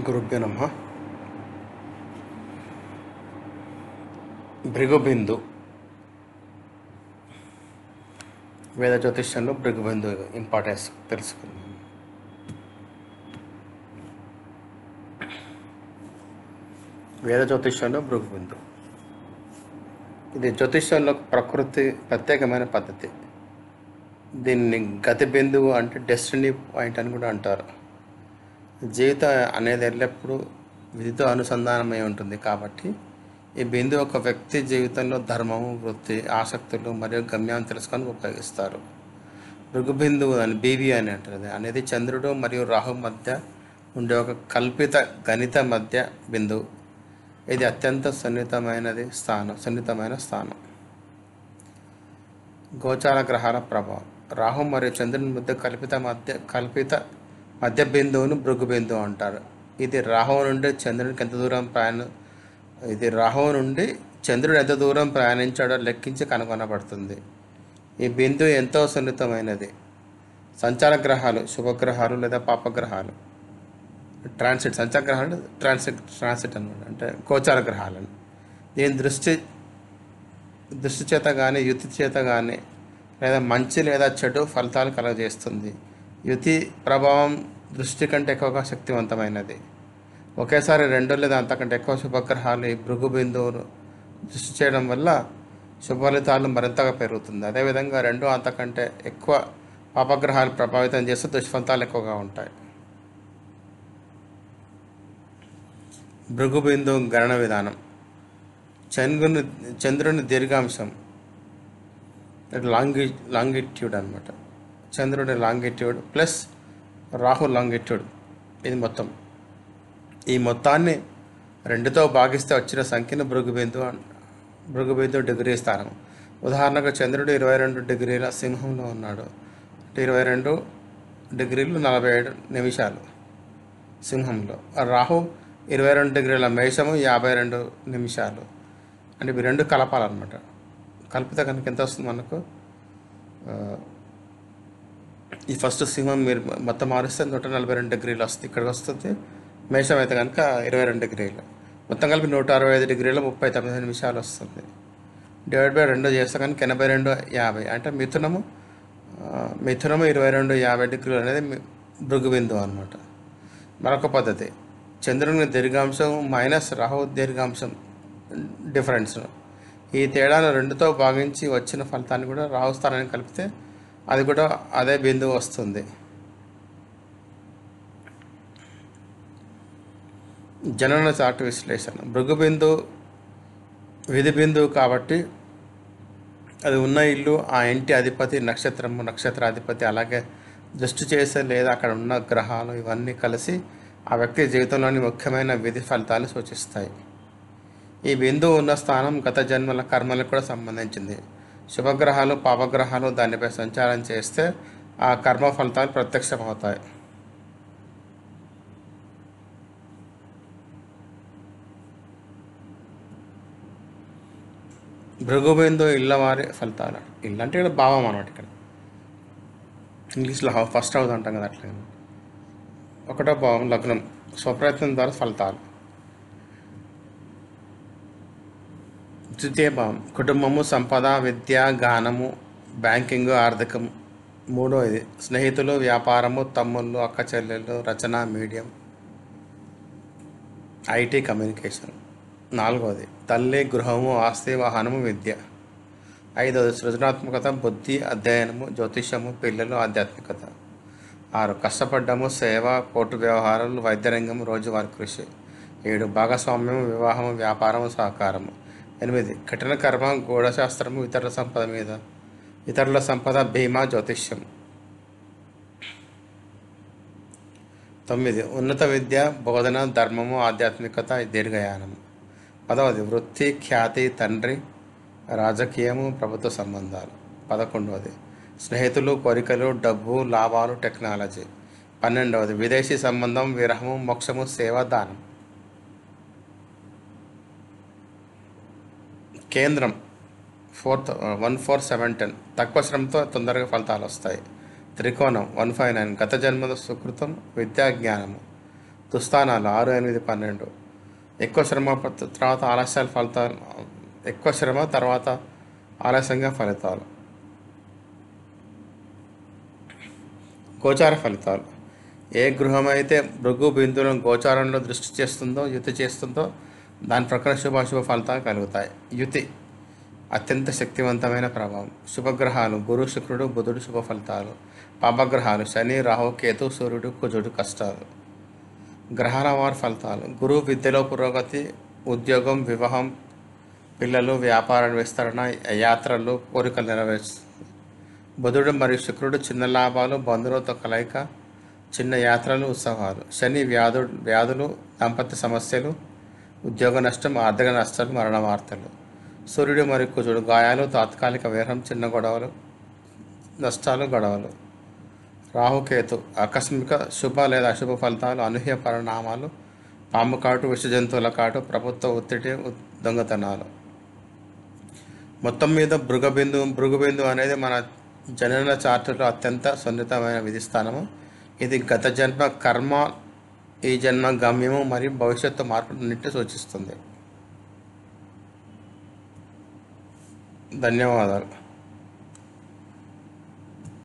గురుభ్యో నమః. భృగుబిందు వేద జ్యోతిష్యంలో భృగుబిందు ఇంపార్టెన్స్ తెలుసుకుందాం. వేద జ్యోతిష్యంలో భృగుబిందు ఇది జ్యోతిష్యంలో ప్రకృతి ప్రత్యేకమైన పద్ధతి. దీన్ని గతి బిందువు అంటే డెస్టినీ పాయింట్ అని కూడా అంటారు. జీవితం అనేది ఎల్లప్పుడూ విధితో అనుసంధానమై ఉంటుంది కాబట్టి ఈ బిందువు ఒక వ్యక్తి జీవితంలో ధర్మము, వృత్తి, ఆసక్తులు మరియు గమ్యాన్ని తెలుసుకొని ఉపయోగిస్తారు. భృగు బిందువు అని బీవీ అని అంటారు. అనేది చంద్రుడు మరియు రాహు మధ్య ఉండే ఒక కల్పిత గణిత మధ్య బిందువు. ఇది అత్యంత సున్నితమైన స్థానం. గోచార గ్రహాల ప్రభావం. రాహు మరియు చంద్రుని మధ్య కల్పిత మధ్య బిందువును భృగు బిందువు అంటారు. ఇది రాహువు నుండి చంద్రునికి ఎంత దూరం ప్రయాణించాడో లెక్కించి కనుగొనబడుతుంది. ఈ బిందువు ఎంతో సున్నితమైనది. సంచార గ్రహాలు, శుభగ్రహాలు లేదా పాపగ్రహాలు, సంచార గ్రహాలు ట్రాన్సిట్ అనమాట, అంటే గోచార గ్రహాలను దీని దృష్టి చేత కానీ యుతి చేత కానీ లేదా మంచి లేదా చెడు ఫలితాలు కలుగజేస్తుంది. యుతి ప్రభావం దృష్టి కంటే ఎక్కువగా శక్తివంతమైనది. ఒకేసారి 2 లేదా అంతకంటే ఎక్కువ శుభగ్రహాలు ఈ భృగు బిందువును దృష్టి చేయడం వల్ల శుభ ఫలితాలు మరింతగా పెరుగుతుంది. అదేవిధంగా 2 అంతకంటే ఎక్కువ పాపగ్రహాలు ప్రభావితం చేస్తే దుష్ఫలితాలు ఎక్కువగా ఉంటాయి. భృగు బిందువు గణన విధానం. చంద్రుని దీర్ఘాంశం లాంగిట్యూడ్ అనమాట. చంద్రుడి లాంగిట్యూడ్ ప్లస్ రాహు లాంగిట్యూడ్, ఇది మొత్తం. ఈ మొత్తాన్ని 2తో భాగిస్తే వచ్చిన సంఖ్యను భృగు బిందువు డిగ్రీ స్థానం. ఉదాహరణకు చంద్రుడు 22 డిగ్రీల సింహంలో ఉన్నాడు. 22 డిగ్రీలు 47 నిమిషాలు సింహంలో. రాహు 22 డిగ్రీల మేషము 52 నిమిషాలు. అంటే ఇవి 2 కలపాలన్నమాట. కలిపితే కనుక ఎంత వస్తుంది మనకు? ఈ ఫస్ట్ సింహం మీరు మొత్తం మారిస్తే 142 డిగ్రీలు వస్తుంది. ఇక్కడికి వస్తుంది. మేషం అయితే కనుక 22 డిగ్రీలు, మొత్తం కలిపి 165 డిగ్రీల 39 నిమిషాలు వస్తుంది. /2 చేస్తే కనుక 82/50. అంటే మిథునము 22/50 డిగ్రీలు అనేది భృగు బిందువు అనమాట. మరొక పద్ధతి, చంద్రుని దీర్ఘాంశం మైనస్ రాహు దీర్ఘాంశం డిఫరెన్స్. ఈ తేడాను 2తో భాగించి వచ్చిన ఫలితాన్ని కూడా రాహు స్థానాన్ని కలిపితే అది కూడా అదే బిందువు వస్తుంది. జనన చార్టు విశ్లేషణ. భృగు బిందువు విధి బిందువు కాబట్టి అది ఉన్న ఇల్లు, ఆ ఇంటి అధిపతి, నక్షత్రాధిపతి, అలాగే దృష్టి చేసే లేదా అక్కడ ఉన్న గ్రహాలు ఇవన్నీ కలిసి ఆ వ్యక్తి జీవితంలోని ముఖ్యమైన విధి ఫలితాలు సూచిస్తాయి. ఈ బిందువు ఉన్న స్థానం గత జన్మల కర్మలకు కూడా సంబంధించింది. శుభగ్రహాలు, పాపగ్రహాలు దానిపై సంచారం చేస్తే ఆ కర్మ ఫలితాలు ప్రత్యక్షమవుతాయి. భృగు బిందువు ఇళ్ళవారి ఫలితాలు. ఇల్లు అంటే ఇక్కడ భావం అన్నమాట. ఇక్కడ ఇంగ్లీష్లో ఫస్ట్ హౌస్ అంటాం కదా, అట్లా. 1వ భావం లగ్నం, స్వప్రయత్నం ద్వారా ఫలితాలు. 2వ భావం కుటుంబము, సంపద, విద్య, గానము, బ్యాంకింగ్, ఆర్థికం. 3వది స్నేహితులు, వ్యాపారము, తమ్ముళ్ళు, అక్క చెల్లెళ్ళు, రచన, మీడియం, ఐటీ, కమ్యూనికేషన్. 4వది తల్లి, గృహము, ఆస్తి, వాహనము, విద్య. 5వది సృజనాత్మకత, బుద్ధి, అధ్యయనము, జ్యోతిషము, పిల్లలు, ఆధ్యాత్మికత. 6 కష్టపడ్డము, సేవ, కోర్టు వ్యవహారాలు, వైద్యరంగం, రోజువారి కృషి. 7 భాగస్వామ్యము, వివాహము, వ్యాపారము, సహకారము. 8 కఠిన కర్మ, గూఢశాస్త్రము, ఇతరుల సంపద, బీమా, జ్యోతిష్యం. 9 ఉన్నత విద్య, బోధన, ధర్మము, ఆధ్యాత్మికత, దీర్ఘయానము. 10వది వృత్తి, ఖ్యాతి, తండ్రి, రాజకీయము, ప్రభుత్వ సంబంధాలు. 11వది స్నేహితులు, కోరికలు, డబ్బు, లాభాలు, టెక్నాలజీ. 12వది విదేశీ సంబంధం, విరహము, మోక్షము, సేవ, దానం. కేంద్రం 14710 తక్కువ శ్రమతో తొందరగా ఫలితాలు వస్తాయి. త్రికోణం 159 గత జన్మల సుకృతం, విద్యా జ్ఞానము. దుస్థానాలు 6, 8, 12. ఎక్కువ శ్రమ తర్వాత ఆలస్యాల ఫలితాలు, ఎక్కువ శ్రమ తర్వాత ఆలస్యంగా ఫలితాలు. గోచార ఫలితాలు. ఏ గృహం అయితే భృగు బిందువులను గోచారంలో దృష్టి చేస్తుందో, యుతి చేస్తుందో దాని ప్రకారం శుభాశుభ ఫలితాలు కలుగుతాయి. యుతి అత్యంత శక్తివంతమైన ప్రభావం. శుభగ్రహాలు గురు, శుక్రుడు, బుధుడు శుభ ఫలితాలు. పాపగ్రహాలు శని, రాహు, కేతు, సూర్యుడు, కుజుడు కష్టాలు. గ్రహాల వారి ఫలితాలు. గురువు విద్యలో పురోగతి, ఉద్యోగం, వివాహం, పిల్లలు, వ్యాపార విస్తరణ, యాత్రలు, కోరికలు నెరవేర్చుతుంది. బుధుడు మరియు శుక్రుడు చిన్న లాభాలు, బంధువులతో కలయిక, చిన్న యాత్రలు, ఉత్సవాలు. శని వ్యాధులు, దాంపత్య సమస్యలు, ఉద్యోగ నష్టం, ఆర్థిక నష్టాలు, మరణ వార్తలు. సూర్యుడు మరియు కుజుడు గాయాలు, తాత్కాలిక విరహం, చిన్న గొడవలు, నష్టాలు, గొడవలు. రాహుకేతు ఆకస్మిక శుభ లేదా అశుభ ఫలితాలు, అనూహ్య పరిణామాలు, పాము కాటు, విష జంతువుల కాటు, ప్రభుత్వ ఒత్తిడి, దొంగతనాలు. మొత్తం మీద భృగుబిందు అనేది మన జనన చార్టులో అత్యంత సున్నితమైన విధిస్థానము. ఇది గత జన్మ కర్మ, ఈ జన్మ గమ్యము మరియు భవిష్యత్తు మార్పులన్నింటినీ సూచిస్తుంది. ధన్యవాదాలు.